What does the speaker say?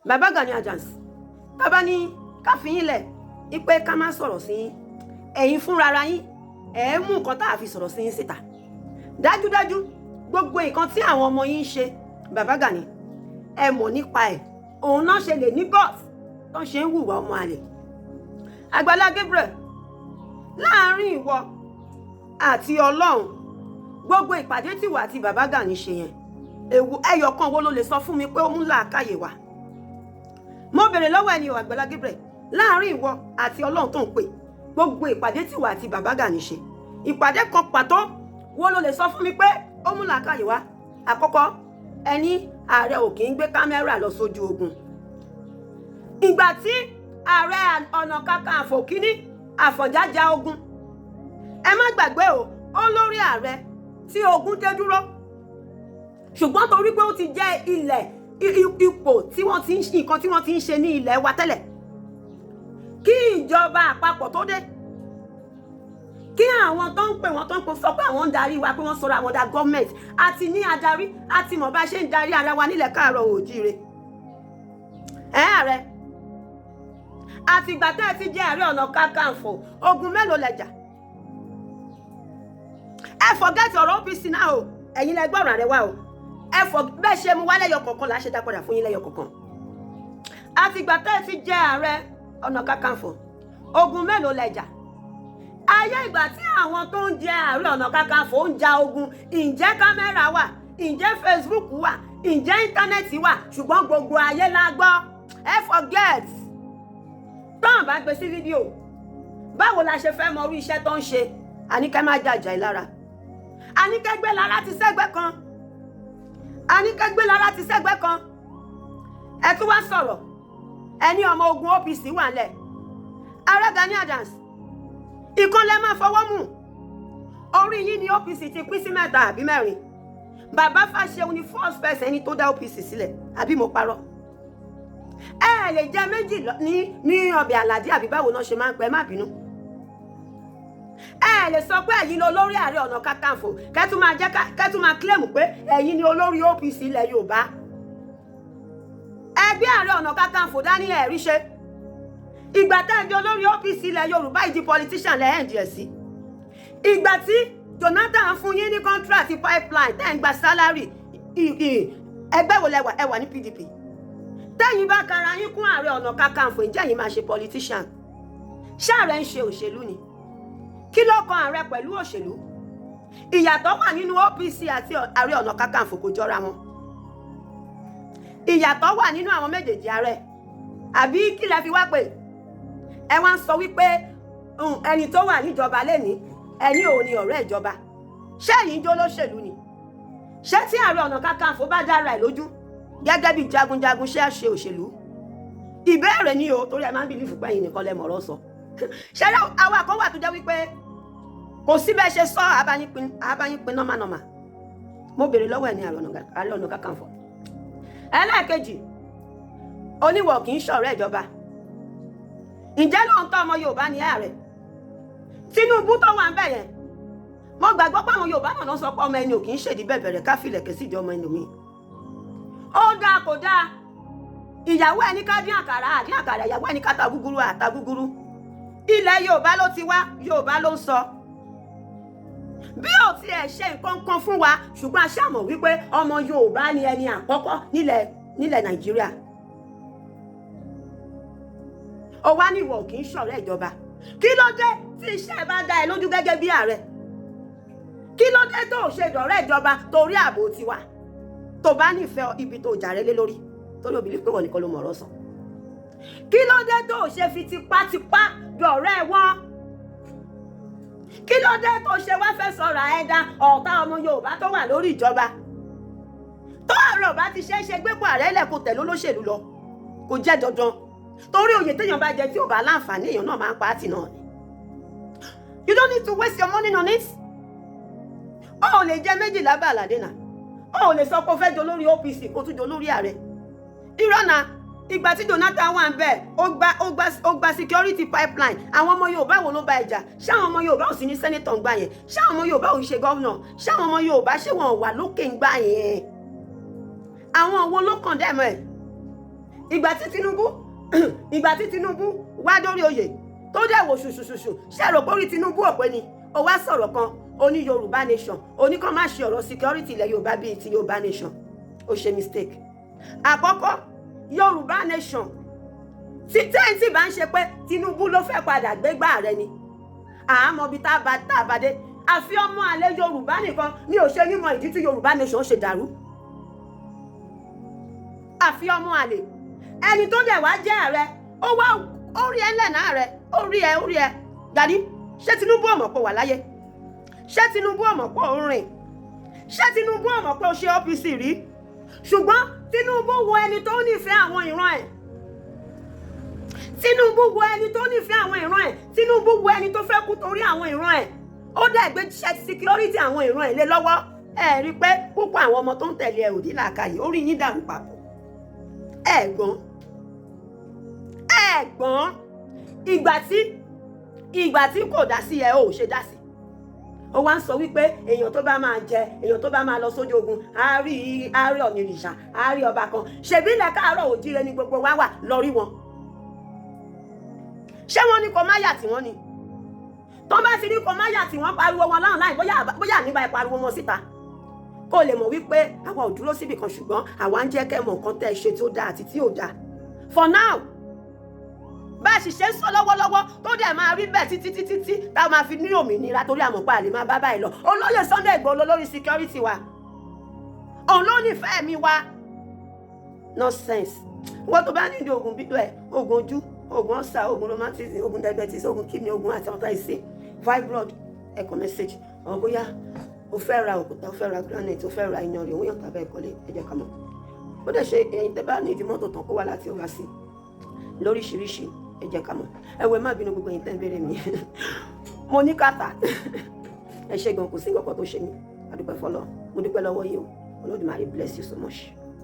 bàbá Gani Adams bàbá ní ká fi yín lẹ̀ ipe ká má sọ̀rọ̀ sí yín ẹ̀yin fúnra ara yín ẹ̀ mú nǹkan tá a fi sọ̀rọ̀ sí yín síta dájúdájú gbogbo nǹkan tí àwọn ọmọ yín ń ṣe bàbá Gani ẹ mọ̀ nípa ẹ̀ òun náà ṣe lè ní gọ́ọ̀f tó ṣe ń hùwà ọmọ àlè Àgbàlá Gabriel láàárín ìwọ àti Ọlọ́run gbogbo ìpàdé tìwọ àti bàbá Gani ṣe yẹn ewu ẹyọ kan wo ló lè sọ fún mi pé ó mú làákàyè wá mo bèrè lọ́wọ́ ẹni Àgbàlá Gabriel láàárín ìwọ àti Ọlọ́run tó ń pè gbogbo ìpàdé tìwọ àti bàbá Gani ṣe ìpàdé kan pàtó wo ló lè sọ fún mi pé ó mú làákàyè wá àkọ́kọ́ ẹni ààrẹ ò kì í gbé kámẹ́rà lọ sójú ogun ìgbà tí ààrẹ ọ̀nà kakanfò kíní Àfọ̀njá ja ogun ẹ má gbàgbé o olórí ààrẹ tí ogun dé dúró ṣùgbọ́n torí pé ó ti jẹ́ ilẹ̀ ipò tí wọ́n ti ń ṣe nǹkan tí wọ́n ti ń ṣe ní ilẹ̀ wa tẹ́lẹ̀ kí ìjọba àpapọ̀ tó dé kí àwọn tó ń pè wọ́n tó ń pè sọ pé àwọn ń darí wa pé wọ́n sọ̀rọ̀ àwọn da gọ́ọ̀mẹ̀ntì àti ní adarí àti mọ̀ bá ṣe ń darí ara wa nílẹ̀ káàárọ̀ oòjíire ààrẹ àtìgbà tẹ́ ẹ ti jẹ́ Ààrẹ Ọ̀nà Kakanfò ogun mélòó lẹ́jà ẹ forget ọ̀rọ̀ OPC náà o ẹ̀yin lẹ gbọ́ràn rẹ wá o ẹ fọ bẹ́ẹ̀ ṣe mu wá lẹ́yọ kọ̀ọ̀kan là á ṣe dá padà fún yín lẹ́yọ kọ̀ọ̀kan àtìgbà tẹ́ ẹ ti jẹ́ Ààrẹ Ọ̀nà Kakanfò ogun mélòó lẹ́jà ayé ìgbà tí àwọn tó ń jẹ́ Ààrẹ Ọ̀nà Kakanfò ń ja ogun ǹjẹ́ kámẹ́rà wà ǹjẹ́ Facebook wà ǹjẹ́ íńtánẹ́ẹ̀tì wà ṣùgbọ́n gbogbo ayé la gbọ́ ẹ forget tọ́n bá gbé sí fídíò báwo la ṣe fẹ́ mọ orí iṣẹ́ tó ń ṣe àníkẹ́ má jàjà ìlara àníkẹ́ gbé lára ti sẹ́gbẹ́ kan àníkẹ́ gbé lára ti sẹ́gbẹ́ kan ẹ tún wá sọ̀rọ̀ ẹni ọmọ ogun OPC wà ńlẹ̀ Ààrẹ Gani Adams ìkan lẹ máa fọwọ́ mú orí yìí ni OPC ti pín sí 3 àbí 4 bàbá Fáṣẹ̀hùn ni first person ẹni tó dá OPC sílẹ̀ àbí mo parọ́ ẹ lè jẹ méjì ní ọbẹ̀ àlàdé àbí báwo náà ṣe máa ń pẹ́ má bínú ẹ lè sọ pé ẹ̀yin ni olórí Ààrẹ Ọ̀nà Kakanfò kẹ́tù máa kílẹ̀mù pé ẹ̀yin ni olórí OPC ilẹ̀ Yorùbá ẹgbẹ́ Ààrẹ Ọ̀nà Kakanfò dání ẹ̀rí ṣe ìgbà tẹ́ẹ̀dì olórí OPC ilẹ̀ Yorùbá ìdí politician lẹ́ẹ̀dì ẹ̀ sí ìgbà tí Jonathan fún yín ní contract pipeline tẹ́ ń gba salary ẹgbẹ́ wo lẹ́wà ẹwà ní PDP tẹ́yìn bá kara yín kún Ààrẹ Ọ̀nà Kakanfò ǹjẹ́ yín máa ṣe politician ṣáàrẹ̀ ń ṣe òṣèlú ni kí ló kan ààrẹ pẹ̀lú òṣèlú ìyàtọ̀ wà nínú OPC àti Ààrẹ Ọ̀nà Kakanfò kò jọra wọn ìyàtọ̀ wà nínú àwọn méjèèjì ààrẹ àbí kí lẹ fi wá pé ẹ wá ń sọ wípé ẹni tó wà níjọba lẹ́ni ẹni ò ní ọ̀rẹ́ ìjọba ṣé ẹ̀yin jó lóṣèlú ni ṣé tí Ààrẹ Ọ̀nà Kakanfò bá dára ẹ̀ lójú gẹ́gẹ́ bí jagunjagun ṣe àṣe òṣèlú ìbéèrè ni o torí ẹ máa ń bìlífù pé ẹ̀yin nìkan lẹ mọ̀rọ̀ sọ ṣé àwọn àkọ́wà tó jẹ́ wípé kò sí bẹ́ẹ̀ ṣe sọ abáyín pin nọ́mà mo béèrè lọ́wọ́ ẹ̀ ní Ààrẹ Ọ̀nà Kakanfò ẹlẹ́ẹ̀kejì oníwọ̀ kì í ṣọ̀rẹ́ ìjọba ǹjẹ́ lóòótọ́ ọmọ Yorùbá ni ààrẹ Tinubu tó wà ń bẹ̀ yẹn mo gbàgbọ́ pé àwọn Yorùbá náà sọ pé ọmọ ẹni ò kì í ṣèdí bẹ̀bẹ̀rẹ̀ káfílẹ̀ kẹsì ìdí ọmọ ẹni mi ó dáa kò dáa ìyàwó ẹni ká dín àkàrà ìyàwó ẹni ká ta gúgúrú ilẹ̀ Yorùbá ló ti wá Yorùbá ló ń sọ bí ò tiẹ̀ ṣe nǹkan kan fún wa ṣùgbọ́n a ṣàmọ̀ wípé ọmọ Yorùbá ni ẹni àkọ́kọ́ nílẹ̀ Nàìjíríà ó wá ní ìwọ kì í ṣọ̀rẹ́ ìjọba kí ló dé tí iṣẹ́ bá dá ẹ lójú gẹ́gẹ́ bí ààrẹ kí ló dé tó ṣe dọ̀rẹ́ ìjọba torí ààbò tiwa tó bá nífẹ̀ẹ́ ibi tó jàre lé lórí torí òbí pé wọ́n nìkan ló mọ̀ọ́rọ̀ sọ kí ló dé tó ṣe fi tipátipá dọ̀rẹ́ wọn kí ló dé tó ṣe wá fẹ́ sọ̀rọ̀ ẹ̀dá ọ̀tá ọmọ Yorùbá tó wà lórí ìjọba tó ọ̀rọ̀ bá ti ṣe gbégbó ààrẹ lẹ̀ kó tẹ̀lé olóṣèlú lọ kò jẹ́ dandan torí oyè téèyàn bá jẹ tí ò bá láǹfààní èèyàn náà máa ń pa á tì náà ni you don't need to waste your money on it ó lè jẹ méjìlá bá àlàdé náà ó lè sọ pé ó fẹ́ jọ lórí OPC kó tún jọ lórí ààrẹ irọ́ náà ìgbà tí Jonathan wà ń bẹ̀ ó gba security pipeline àwọn ọmọ Yorùbá wo ló bá ẹjà ṣé àwọn ọmọ Yorùbá ò sí ní senator ń gbà yẹn ṣé àwọn ọmọ Yorùbá ò ṣe governor ṣé àwọn ọmọ Yorùbá ṣé wọn wà lókè ń gbà yẹn àwọn wo ló kàn dẹ́mọ̀ ẹ̀ ìgbà tí Tinubu wá dórí oyè tó dẹ̀ wò ṣùṣùṣùṣù ṣe rò pé orí Tinubu ọ̀pẹ ni ó wá sọ̀rọ̀ kan ó ní Yorùbá nation ó ní kàn má ṣe ọ̀rọ̀ security ilẹ̀ Yorùbá bíi ti Yorùbá nation ó ṣe mistake. Àkọ́kọ́ Yorùbá nation tí tẹ́ǹtì bá ń ṣe pé Tinubu ló fẹ́ padà gbégbá rẹ ni àmọ́ bí tá a bá dé àfi ọmọ àlè Yorùbá nìkan ni ò ṣe nímọ̀ ìdí tí Yorùbá nation ṣe dàrú. Àfi ọmọ àlè ẹni tó dẹ̀ wá jẹ́ ààrẹ ó wá orí ẹ lẹ́nà ààrẹ orí ẹ Gani ṣé Tinubu ò mọ̀ pé wà láyé ṣé Tinubu ò mọ̀ pé ó rìn ṣé Tinubu ò mọ̀ pé ó ṣe OPC rí ṣùgbọ́n Tinubu wo ẹni tó nífẹ̀ẹ́ àwọn ìran ẹ̀ Tinubu wo ẹni tó nífẹ̀ẹ́ àwọn ìran ẹ̀ Tinubu wo ẹni tó fẹ́ kú torí àwọn ìran ẹ̀ ó dẹ̀ gbé security àwọn ìran ẹ̀ lé lọ́wọ́ ẹ rí i pé púpọ̀ àwọn ọmọ tó ń tẹ̀lé ẹ òdì làákàyè orí yín dàrú papọ̀ ẹ̀gbọ́n ìgbà tí kò dá sí ẹ ò ṣe dá sí ó wá ń sọ wípé èèyàn tó bá máa jẹ èèyàn tó bá máa lọ sójú ogun á rí ọ̀nìrìṣà á rí ọba kan ṣèbí ilẹ̀ káàárọ̀ òjíire ni gbogbo wa wà lọ rí wọn ṣé wọ́n ní kó má yà tí wọ́n ni tó bá ti ní kó má yà tí wọ́n pariwo wọn láwọn láì bóyá nígbà ìpariwo wọn síta kó lè mọ̀ wípé àwa ò dúró síbì kan ṣùgbọ́n àwa ń jẹ́ kẹ́ mọ̀ nǹkan tẹ́ ẹ ṣe tó dáa àti tí ò dáa for now bá a sì ṣe ń sọ lọ́wọ́lọ́wọ́ tó dẹ̀ máa rí bẹ́ẹ̀ títí tá a máa fi ní òmìnira torí àmọ̀pá àlè máa bá báyìí lọ olóyè Sunday Igboho lórí security wa òun ló nífẹ̀ẹ́ mi wa nonsense wọ́n tó bá nídìí oògùn bídọ́ ẹ̀ oògùn ojú oògùn ọ̀sà oògùn rheumatism oògùn diabetes oògùn kidney oògùn arthritis fibroid ẹ̀kọ́ message ọ̀ bóyá o fẹ́ ra òkúta o fẹ́ ra granite o fẹ́ ra iyanrìn òun yàn tàbí ẹ̀kọ́lé ẹ̀jẹ̀ kan mọ́ ó dẹ̀ ṣe ẹ̀yin tẹ́ bá ní ìdí mọ́tò tán kó wá láti ọ̀gá sí lóríṣiríṣi ẹ̀jẹ̀ kan mọ́ ẹ̀wẹ̀ má bínú gbogbo ẹ̀yin tẹ́ ń béèrè mi mo ní kàtà ẹ ṣé gan kò sí nǹkan kan tó ṣe mí a dúpẹ́ fọlọ́ mo dúpẹ́ lọ́wọ́ yìí o Olódùmarè bless you so much.